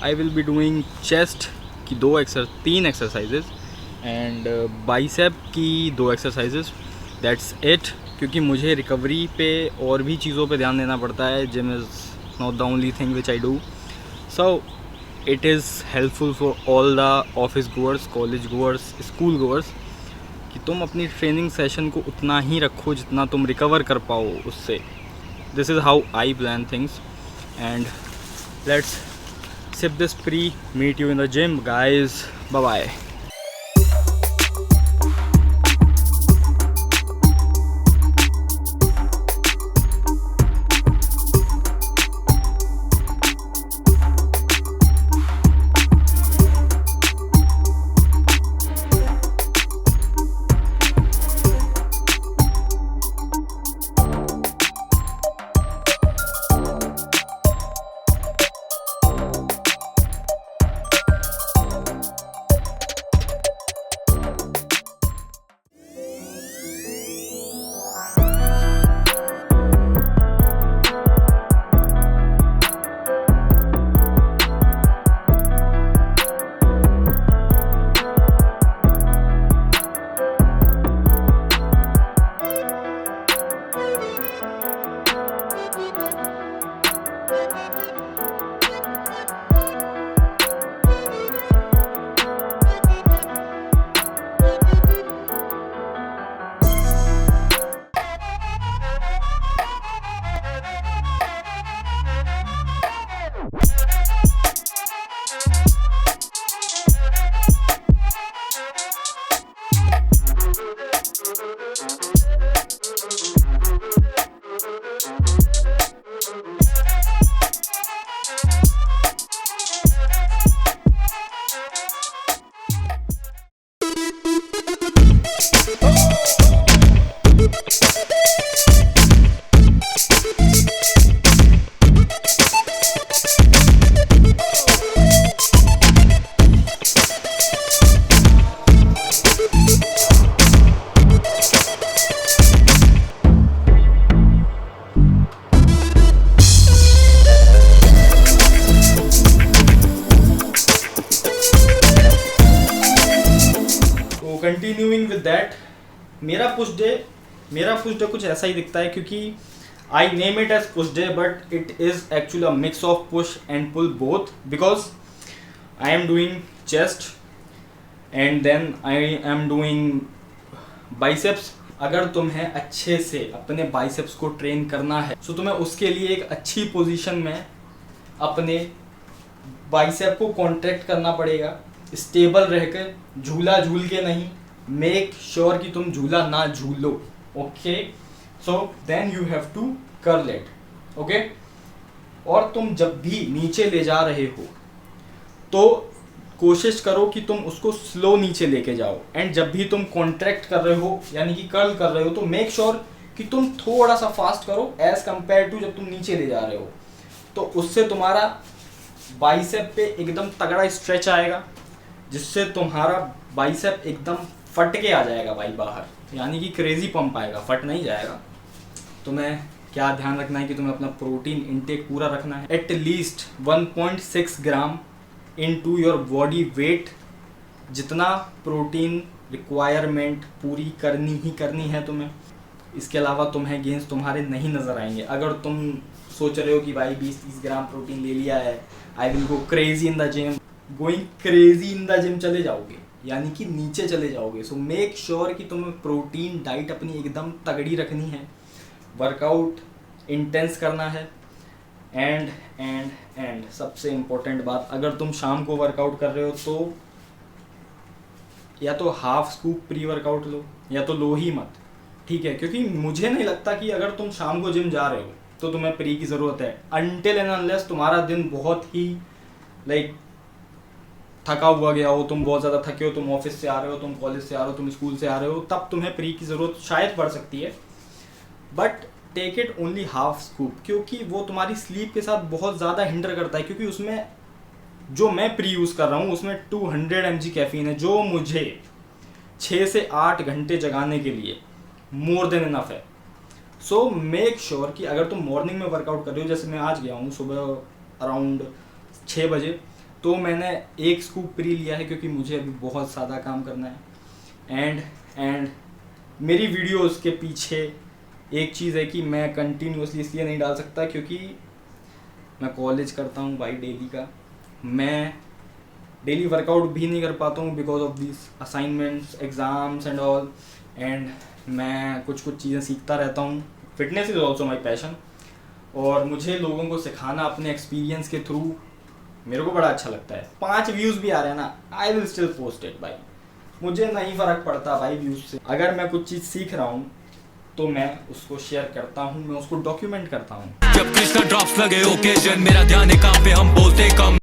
I will be doing chest की 3 exercises and bicep की 2 exercises, that's it. क्योंकि मुझे रिकवरी पे और भी चीज़ों पे ध्यान देना पड़ता है। Gym is not the only thing which I do, so it is helpful for all the office goers, college goers, school goers कि तुम अपनी ट्रेनिंग सेशन को उतना ही रखो जितना तुम रिकवर कर पाओ उससे। This is how I plan things and let's sip this pre, meet you in the gym guys, bye bye। Continuing with that, मेरा पुश डे कुछ ऐसा ही दिखता है क्योंकि I name it as push day but it is actually a mix of push and pull both, because I am doing chest and then I am doing biceps. अगर तुम्हें अच्छे से अपने बाइसेप्स को ट्रेन करना है तो तुम्हें उसके लिए एक अच्छी पोजीशन में अपने बाइसेप को कॉन्ट्रैक्ट करना पड़ेगा, स्टेबल रहकर, झूला झूल के नहीं। मेक श्योर कि तुम झूला ना झूलो, okay. So then you have to curl it, okay. और तुम जब भी नीचे ले जा रहे हो तो कोशिश करो कि तुम उसको स्लो नीचे लेके जाओ, एंड जब भी तुम कॉन्ट्रैक्ट कर रहे हो यानी कि कर्ल कर रहे हो तो मेक श्योर कि तुम थोड़ा सा फास्ट करो एज कंपेयर टू जब तुम नीचे ले जा रहे हो। तो उससे तुम्हारा बाइसेप पे एकदम तगड़ा स्ट्रेच आएगा, जिससे तुम्हारा बाइसेप एकदम फट के आ जाएगा भाई बाहर, यानी कि क्रेजी पंप आएगा, फट नहीं जाएगा। तुम्हें क्या ध्यान रखना है कि तुम्हें अपना प्रोटीन इनटेक पूरा रखना है, at least 1.6 gram into your body weight. जितना प्रोटीन रिक्वायरमेंट पूरी करनी है तुम्हें। इसके अलावा तुम्हें गेंस तुम्हारे नहीं नज़र आएंगे। अगर तुम सोच रहे हो कि भाई 20-30 ग्राम प्रोटीन ले लिया है, I will go crazy in the gym, going crazy in the gym चले जाओगे, यानी कि नीचे चले जाओगे। सो मेक श्योर कि तुम्हें प्रोटीन डाइट अपनी एकदम तगड़ी रखनी है, वर्कआउट इंटेंस करना है, एंड सबसे इम्पोर्टेंट बात, अगर तुम शाम को वर्कआउट कर रहे हो तो या तो हाफ स्कूप प्री वर्कआउट लो या तो लो ही मत, ठीक है। क्योंकि मुझे नहीं लगता कि अगर तुम शाम को जिम जा रहे हो तो तुम्हें प्री की ज़रूरत है, अनटिल एंड अनलेस तुम्हारा दिन बहुत ही लाइक थका हुआ गया हो, तुम बहुत ज़्यादा थके हो, तुम ऑफिस से आ रहे हो, तुम कॉलेज से आ रहे हो, तुम स्कूल से आ रहे हो, तब तुम्हें प्री की ज़रूरत शायद पड़ सकती है। But take it only half scoop, क्योंकि वो तुम्हारी स्लीप के साथ बहुत ज़्यादा हिंडर करता है। क्योंकि उसमें जो मैं प्री यूज़ कर रहा हूँ उसमें 200 mg कैफीन है, जो मुझे 6 से 8 घंटे जगाने के लिए मोर देन इनफ है। सो मेक श्योर कि अगर तुम मॉर्निंग में वर्कआउट कर रहे हो, जैसे मैं आज गया हूँ सुबह अराउंड 6 बजे, तो मैंने एक स्कूप प्री लिया है क्योंकि मुझे अभी बहुत ज़्यादा काम करना है। एंड मेरी वीडियोस के पीछे एक चीज़ है कि मैं कंटिन्यूसली इसलिए नहीं डाल सकता क्योंकि मैं कॉलेज करता हूँ भाई डेली का। मैं डेली वर्कआउट भी नहीं कर पाता हूँ because of this assignments, exams and all. And मैं कुछ चीज़ें सीखता रहता हूँ। Fitness is also my passion, और मुझे लोगों को सिखाना अपने एक्सपीरियंस के थ्रू मेरे को बड़ा अच्छा लगता है। 5 व्यूज़ भी आ रहे हैं ना, I will still post it भाई, मुझे नहीं फ़र्क पड़ता भाई व्यूज़ से। अगर मैं कुछ चीज़ सीख रहा हूँ तो मैं उसको शेयर करता हूँ, मैं उसको डॉक्यूमेंट करता हूँ। जब कृष्णा ड्रॉप्स लगे ओकेजन, मेरा ध्यान है काम पे, हम बोलते कम।